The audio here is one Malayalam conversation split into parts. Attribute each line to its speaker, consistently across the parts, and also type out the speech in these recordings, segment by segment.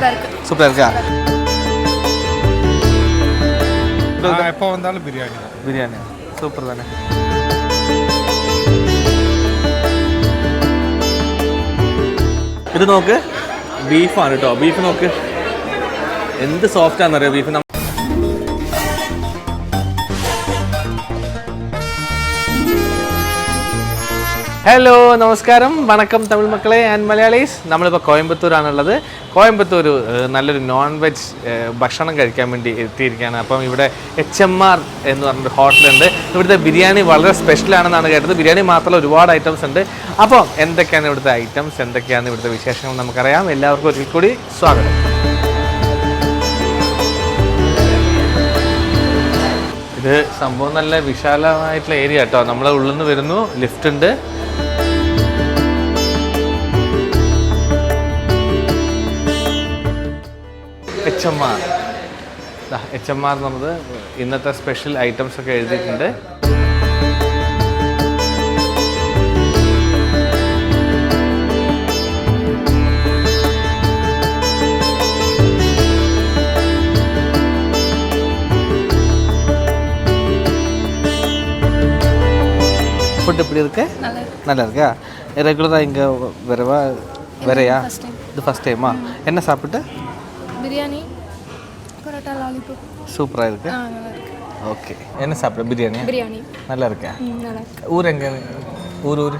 Speaker 1: சூப்பராக இருக்கா?
Speaker 2: எப்போ வந்தாலும் பிரியாணி
Speaker 1: பிரியாணி சூப்பர் தானே. ഇത് നോക്ക്, ബീഫാണ് കേട്ടോ. ബീഫ് നോക്ക്, എന്ത് സോഫ്റ്റാണെന്നറിയോ ബീഫ്. ഹലോ, നമസ്കാരം, വണക്കം തമിഴ് മക്കളെ ആൻഡ് മലയാളീസ്. നമ്മളിപ്പോൾ കോയമ്പത്തൂരാണുള്ളത്. കോയമ്പത്തൂർ നല്ലൊരു നോൺ വെജ് ഭക്ഷണം കഴിക്കാൻ വേണ്ടി എത്തിയിരിക്കുകയാണ്. അപ്പം ഇവിടെ HMR എന്ന് പറഞ്ഞൊരു ഹോട്ടലുണ്ട്. ഇവിടുത്തെ ബിരിയാണി വളരെ സ്പെഷ്യലാണെന്നാണ് കേട്ടത്. ബിരിയാണി മാത്രമല്ല, ഒരുപാട് ഐറ്റംസ് ഉണ്ട്. അപ്പം എന്തൊക്കെയാണ് ഇവിടുത്തെ ഐറ്റംസ്, എന്തൊക്കെയാണ് ഇവിടുത്തെ വിശേഷങ്ങൾ നമുക്കറിയാം. എല്ലാവർക്കും ഒരിക്കൽ കൂടി സ്വാഗതം. ഇത് സംഭവം നല്ല വിശാലമായിട്ടുള്ള ഏരിയ കേട്ടോ. നമ്മളെ ഉള്ളിൽ നിന്ന് വരുന്നു, ലിഫ്റ്റ് ഉണ്ട്. HMR എന്നത് ഇന്നത്തെ സ്പെഷ്യൽ ഐറ്റംസ് ഒക്കെ എഴുതിയിട്ടുണ്ട്. ஃபுட் எப்படி இருக்கு? நல்லா இருக்கா? ரெகுலராக இங்கே வரையா? இது ஃபஸ்ட் டைமா? என்ன சாப்பிட்டு?
Speaker 3: பிரியாணி, பரோட்டா, லாலிபாப்.
Speaker 1: சூப்பராக இருக்கு. ஓகே. என்ன சாப்பிட்ற? பிரியாணி.
Speaker 3: பிரியாணி
Speaker 1: நல்லா இருக்கா?
Speaker 3: நல்லா இருக்கு.
Speaker 1: ஊர் எங்கே? ஊர்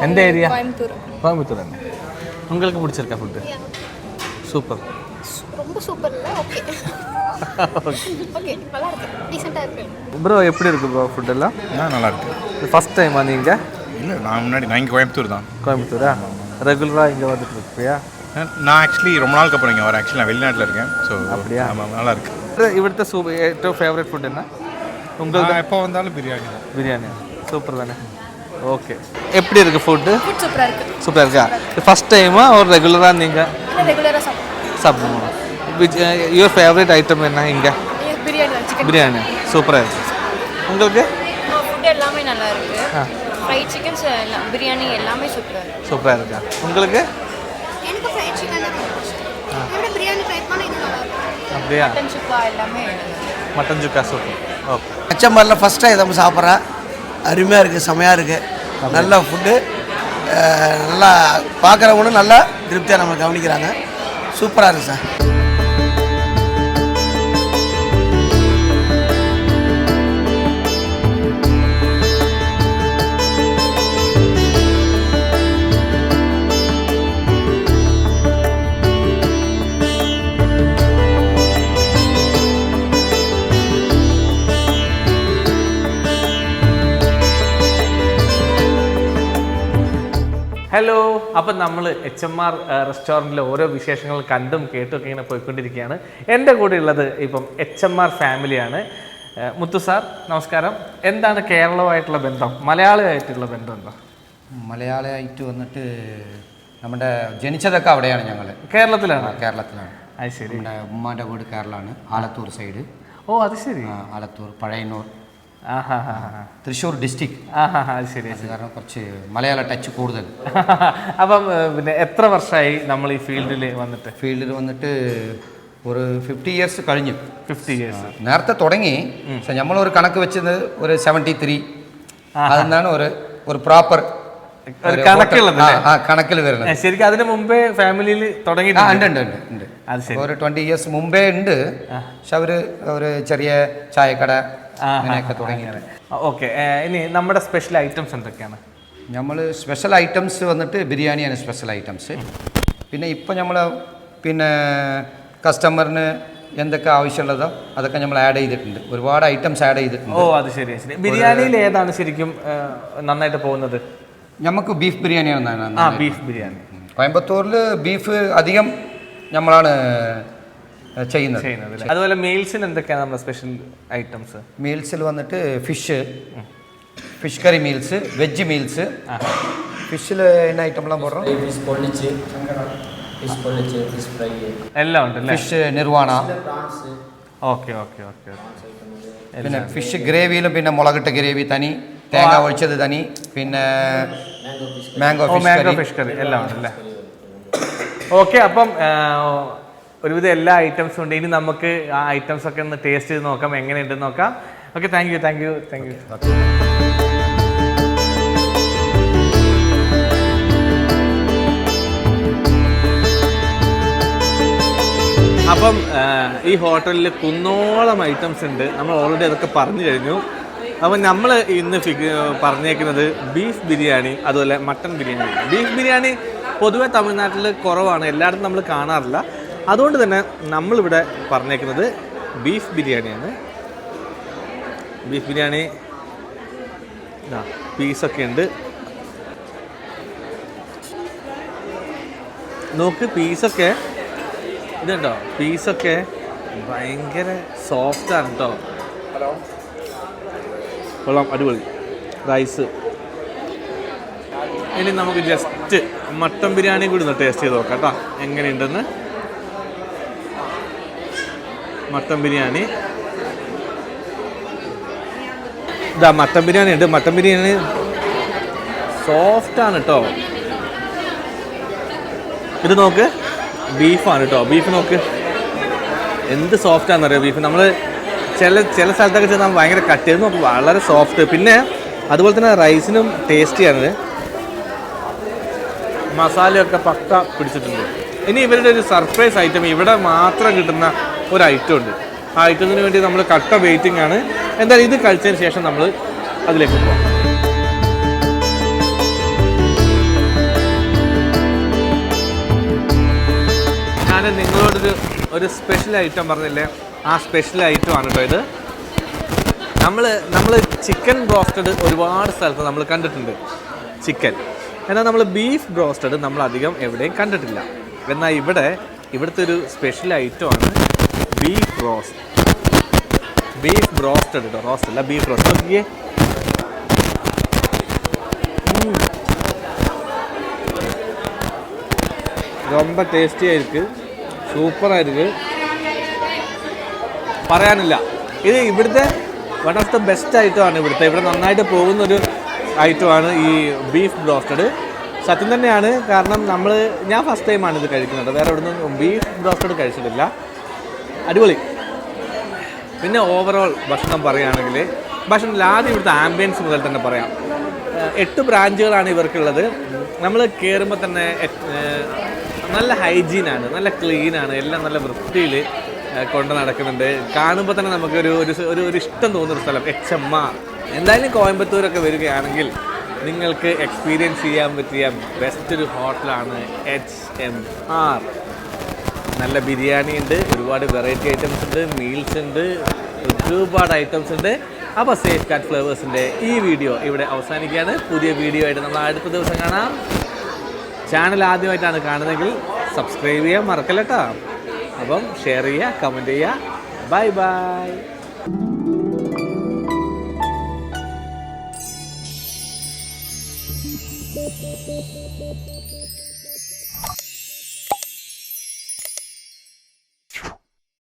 Speaker 1: எந்த ஏரியா? கோயம்புத்தூர். என்ன உங்களுக்கு பிடிச்சிருக்கா ஃபுட்டு? சூப்பர்.
Speaker 3: ரொம்ப சூப்பர் இல்லை, ஓகே ஓகே, நல்லா இருக்கு, டீசெண்டாக இருக்கு.
Speaker 1: ப்ரோ எப்படி இருக்கு ப்ரோ ஃபுட்டெல்லாம்?
Speaker 2: நல்லா இருக்கு.
Speaker 1: இது ஃபஸ்ட் டைமா நீங்கள்?
Speaker 2: இல்லை, நான் இங்கே கோயம்புத்தூர் தான்.
Speaker 1: கோயம்புத்தூரா? ரெகுலராக இங்கே வந்துட்டு இருப்பியா?
Speaker 2: நான் ஆக்சுவலி ரொம்ப நாளுக்கு அப்புறம் இங்கே வரேன். ஆக்சுவலி நான் வெளிநாட்டில் இருக்கேன். ஸோ
Speaker 1: அப்படியா?
Speaker 2: ஆமாம், நல்லா இருக்கு.
Speaker 1: இവിടുത്തെ ഏറ്റവും ഫേവറേറ്റ് ഫുഡ് എന്നാ? உங்களுக்கு
Speaker 2: எப்போ வந்தாலும் பிரியாணி தான்.
Speaker 1: பிரியாணி சூப்பர் தானே. ஓகே. எப்படி இருக்கு ஃபுட்டு?
Speaker 3: ஃபுட் சூப்பராக இருக்கு.
Speaker 1: சூப்பராக இருக்கா? ஃபர்ஸ்ட் டைமா ஒரு ரெகுலராக நீங்கள்
Speaker 3: ரெகுலராக
Speaker 1: சாப்பிடுவோம்? யுவர் ஃபேவரேட் ஐட்டம் என்ன இங்கே?
Speaker 3: பிரியாணி தான், சிக்கன்
Speaker 1: பிரியாணி சூப்பராக இருக்கு. உங்களுக்கு?
Speaker 4: ஃபுட் எல்லாமே நல்லா இருக்கு. ஃப்ரைட் சிக்கன்ஸ் பிரியாணி எல்லாமே
Speaker 1: சூப்பராக இருக்கா? உங்களுக்கு?
Speaker 3: எனக்கு ஃப்ரைட் சிக்கன் இதோட பிரியாணி ட்ரை பண்ண இது நல்லா இருக்கு.
Speaker 1: அப்படியா?
Speaker 4: மட்டன் சுக்கா எல்லாமே
Speaker 1: மட்டன் சுக்கா சூப்பர். ஓகே.
Speaker 5: HMRல ஃபஸ்ட் டைம் நம்ம சாப்பிட்றேன். அருமையாக இருக்குது, செமையாக இருக்குது. நல்ல ஃபுட்டு, நல்லா பார்க்குறவங்களும் நல்லா திருப்தியாக நம்ம கவனிக்கிறாங்க. சூப்பராக இருக்குது சார்.
Speaker 1: ഹലോ, അപ്പം നമ്മൾ HMR റെസ്റ്റോറൻറ്റിലെ ഓരോ വിശേഷങ്ങൾ കണ്ടും കേട്ടുമൊക്കെ ഇങ്ങനെ പോയിക്കൊണ്ടിരിക്കുകയാണ്. എൻ്റെ കൂടെ ഉള്ളത് ഇപ്പം HMR ഫാമിലിയാണ്. മുത്തു സാർ നമസ്കാരം. എന്താണ് കേരളവുമായിട്ടുള്ള ബന്ധം, മലയാളിയായിട്ടുള്ള ബന്ധം എന്താ?
Speaker 6: മലയാളിയായിട്ട് വന്നിട്ട് നമ്മുടെ ജനിച്ചതൊക്കെ അവിടെയാണ്. ഞങ്ങൾ
Speaker 1: കേരളത്തിലാണ്.
Speaker 6: കേരളത്തിലാണ്.
Speaker 1: അത് ശരി.
Speaker 6: നമ്മുടെ ഉമ്മാൻ്റെ വീട് കേരളമാണ്, ആലത്തൂർ സൈഡ്.
Speaker 1: ഓ അത് ശരി.
Speaker 6: ആലത്തൂർ, പഴയന്നൂർ,
Speaker 1: ആഹാ,
Speaker 6: തൃശ്ശൂർ ഡിസ്ട്രിക്ട്.
Speaker 1: ആഹാ, അത് ശരി.
Speaker 6: അത് കാരണം കുറച്ച് മലയാള ടച്ച് കൂടുതൽ.
Speaker 1: അപ്പം പിന്നെ എത്ര വർഷമായി നമ്മൾ ഈ ഫീൽഡിൽ
Speaker 6: വന്നിട്ട് ഒരു 50 ഇയേഴ്സ് കഴിഞ്ഞു.
Speaker 1: 50 ഇയേഴ്സ്
Speaker 6: നേരത്തെ തുടങ്ങി. പക്ഷെ നമ്മളൊരു കണക്ക് വെച്ചത് ഒരു 73. അതെന്നാണ് ഒരു പ്രോപ്പർ കണക്കിൽ വരുന്നത്.
Speaker 1: ശരിക്കും അതിന് മുമ്പേ ഫാമിലിയിൽ തുടങ്ങിയിട്ടുണ്ട്.
Speaker 6: ഒരു 20 ഇയേഴ്സ് മുമ്പേ ഉണ്ട്. പക്ഷെ ഒരു ചെറിയ ചായക്കട അങ്ങനെയൊക്കെ തുടങ്ങി.
Speaker 1: ഓക്കെ. ഇനി നമ്മുടെ സ്പെഷ്യൽ ഐറ്റംസ് എന്തൊക്കെയാണ്?
Speaker 6: നമ്മൾ സ്പെഷ്യൽ ഐറ്റംസ് വന്നിട്ട് ബിരിയാണിയാണ് സ്പെഷ്യൽ ഐറ്റംസ്. പിന്നെ ഇപ്പം നമ്മൾ കസ്റ്റമറിന് എന്തൊക്കെ ആവശ്യമുള്ളതോ അതൊക്കെ നമ്മൾ ആഡ് ചെയ്തിട്ടുണ്ട്. ഒരുപാട് ഐറ്റംസ് ആഡ് ചെയ്തിട്ടുണ്ട്.
Speaker 1: ഓ അത് ശരി. ബിരിയാണിയിൽ ഏതാണ് ശരിക്കും നന്നായിട്ട് പോകുന്നത്?
Speaker 6: നമുക്ക് ബീഫ് ബിരിയാണിയാണ്.
Speaker 1: ബീഫ് ബിരിയാണി.
Speaker 6: കോയമ്പത്തൂരിൽ ബീഫ് അധികം നമ്മളാണ് ചെയ്യുന്നത്.
Speaker 1: അതുപോലെ മീൽസിന് എന്തൊക്കെയാണ് നമ്മുടെ സ്പെഷ്യൽ ഐറ്റംസ്?
Speaker 6: മീൽസിൽ വന്നിട്ട് fish curry meals, veg meals. ഫിഷിൽ എന്നാ ഐറ്റംலாம் போடுறோம்?
Speaker 1: എല്ലാം ഉണ്ട്.
Speaker 6: ഫിഷ് നിർവാണ.
Speaker 1: ഓക്കെ.
Speaker 6: പിന്നെ ഫിഷ് ഗ്രേവിയിലും പിന്നെ മുളകിട്ട ഗ്രേവി തനി, തേങ്ങ ഒഴിച്ചത് തനി, പിന്നെ മാംഗോ ഫിഷ് കറി
Speaker 1: എല്ലാം ഉണ്ടല്ലേ. ഓക്കെ, അപ്പം ഒരുവിധം എല്ലാ ഐറ്റംസും ഉണ്ട്. ഇനി നമുക്ക് ആ ഐറ്റംസ് ഒക്കെ ഒന്ന് ടേസ്റ്റ് ചെയ്ത് നോക്കാം, എങ്ങനെയുണ്ടെന്ന് നോക്കാം. Okay, thank you. അപ്പം ഈ ഹോട്ടലിൽ കുന്നോളം ഐറ്റംസ് ഉണ്ട്. നമ്മൾ ഓൾറെഡി അതൊക്കെ പറഞ്ഞു കഴിഞ്ഞു. അപ്പം നമ്മൾ ഇന്ന് പറഞ്ഞേക്കുന്നത് ബീഫ് ബിരിയാണി, അതുപോലെ മട്ടൺ ബിരിയാണി. ബീഫ് ബിരിയാണി പൊതുവെ തമിഴ്നാട്ടിൽ കുറവാണ്, എല്ലായിടത്തും നമ്മൾ കാണാറില്ല. അതുകൊണ്ട് തന്നെ നമ്മളിവിടെ പറഞ്ഞേക്കുന്നത് ബീഫ് ബിരിയാണിയാണ്. ബീഫ് ബിരിയാണി പീസൊക്കെ ഉണ്ട്. നോക്ക്, പീസൊക്കെ ഇതുണ്ടോ, പീസൊക്കെ ഭയങ്കര സോഫ്റ്റാണ് കേട്ടോ. കൊള്ളാം, അടിപൊളി റൈസ്. ഇനി നമുക്ക് ജസ്റ്റ് മട്ടൻ ബിരിയാണി കൂടി ഒന്ന് ടേസ്റ്റ് ചെയ്ത് നോക്കാം കേട്ടോ, എങ്ങനെയുണ്ടെന്ന്. മട്ടൻ ബിരിയാണി മട്ടൻ ബിരിയാണി ഉണ്ട്. മട്ടൻ ബിരിയാണി സോഫ്റ്റാണ് കേട്ടോ. ഇത് നോക്ക്, ബീഫാണ് കേട്ടോ. ബീഫ് നോക്ക് എന്ത് സോഫ്റ്റാണെന്നറിയോ ബീഫ്. നമ്മൾ ചില സ്ഥലത്തൊക്കെ ചെന്നാൽ ഭയങ്കര കട്ട് ചെയ്ത് നോക്ക്, വളരെ സോഫ്റ്റ്. പിന്നെ അതുപോലെ തന്നെ റൈസിനും ടേസ്റ്റിയാണ്, മസാലയൊക്കെ പക്ക പിടിച്ചിട്ടുണ്ട്. ഇനി ഇവരുടെ ഒരു സർപ്രൈസ് ഐറ്റം, ഇവിടെ മാത്രം കിട്ടുന്ന ഒരു ഐറ്റം ഉണ്ട്. ആ ഐറ്റത്തിന് വേണ്ടി നമ്മൾ കട്ട വെയിറ്റിംഗ് ആണ്. എന്തായാലും ഇത് കഴിച്ചതിന് ശേഷം നമ്മൾ അതിലേക്ക് പോകാം. ഞാൻ നിങ്ങളോടൊരു സ്പെഷ്യൽ ഐറ്റം പറഞ്ഞില്ലേ, ആ സ്പെഷ്യൽ ഐറ്റം ആണ് കേട്ടോ ഇത്. നമ്മൾ ചിക്കൻ ബ്രോസ്റ്റഡ് ഒരുപാട് സ്ഥലത്ത് നമ്മൾ കണ്ടിട്ടുണ്ട് ചിക്കൻ. എന്നാൽ നമ്മൾ ബീഫ് ബ്രോസ്റ്റഡ് നമ്മൾ അധികം എവിടെയും കണ്ടിട്ടില്ല. എന്നാൽ ഇവിടുത്തെ ഒരു സ്പെഷ്യൽ ഐറ്റമാണ് ബീഫ് ബ്രോസ്റ്റഡ് കേട്ടോ. റോസ്റ്റ് അല്ല, ബീഫ് റോസ്റ്റ്. നോക്കിയേ, ரொம்ப ടേസ്റ്റിയായിരിക്കും, സൂപ്പറായിരിക്കും, പറയാനില്ല. ഇത് ഇവിടുത്തെ വൺ ഓഫ് ദ ബെസ്റ്റ് ഐറ്റമാണ്. ഇവിടെ നന്നായിട്ട് പോകുന്നൊരു ഐറ്റമാണ് ഈ ബീഫ് ബ്രോസ്റ്റഡ്. സത്യം തന്നെയാണ്, കാരണം ഞാൻ ഫസ്റ്റ് ടൈമാണ് ഇത് കഴിക്കുന്നത്. വേറെ എവിടെ നിന്നും ബീഫ് ബ്രോസ്റ്റഡ് കഴിച്ചിട്ടില്ല. അടിപൊളി. പിന്നെ ഓവറോൾ ഭക്ഷണം പറയുകയാണെങ്കിൽ, ഭക്ഷണത്തിൽ ആദ്യം ഇവിടുത്തെ ആംബിയൻസ് മുതൽ തന്നെ പറയാം. 8 ബ്രാഞ്ചുകളാണ് ഇവർക്കുള്ളത്. നമ്മൾ കയറുമ്പോൾ തന്നെ നല്ല ഹൈജീനാണ്, നല്ല ക്ലീനാണ്, എല്ലാം നല്ല വൃത്തിയിൽ കൊണ്ട് നടക്കുന്നുണ്ട്. കാണുമ്പോൾ തന്നെ നമുക്കൊരു ഇഷ്ടം തോന്നുന്നൊരു സ്ഥലം HMR. എന്തായാലും കോയമ്പത്തൂരൊക്കെ വരികയാണെങ്കിൽ നിങ്ങൾക്ക് എക്സ്പീരിയൻസ് ചെയ്യാൻ പറ്റിയ ബെസ്റ്റ് ഒരു ഹോട്ടലാണ് HMR. നല്ല ബിരിയാണി ഉണ്ട്, ഒരുപാട് വെറൈറ്റി ഐറ്റംസ് ഉണ്ട്, മീൽസ് ഉണ്ട്, ഒരുപാട് ഐറ്റംസ് ഉണ്ട്. അപ്പോൾ സേഫ് കാറ്റ് ഫ്ലേവേഴ്സിൻ്റെ ഈ വീഡിയോ ഇവിടെ അവസാനിക്കുകയാണ്. പുതിയ വീഡിയോ ആയിട്ട് നമ്മൾ അടുത്ത ദിവസം കാണാം. ചാനൽ ആദ്യമായിട്ടാണ് കാണുന്നതെങ്കിൽ സബ്സ്ക്രൈബ് ചെയ്യാൻ മറക്കല്ല കേട്ടോ. അപ്പം ഷെയർ ചെയ്യുക, കമൻറ്റ് ചെയ്യുക. Bye bye.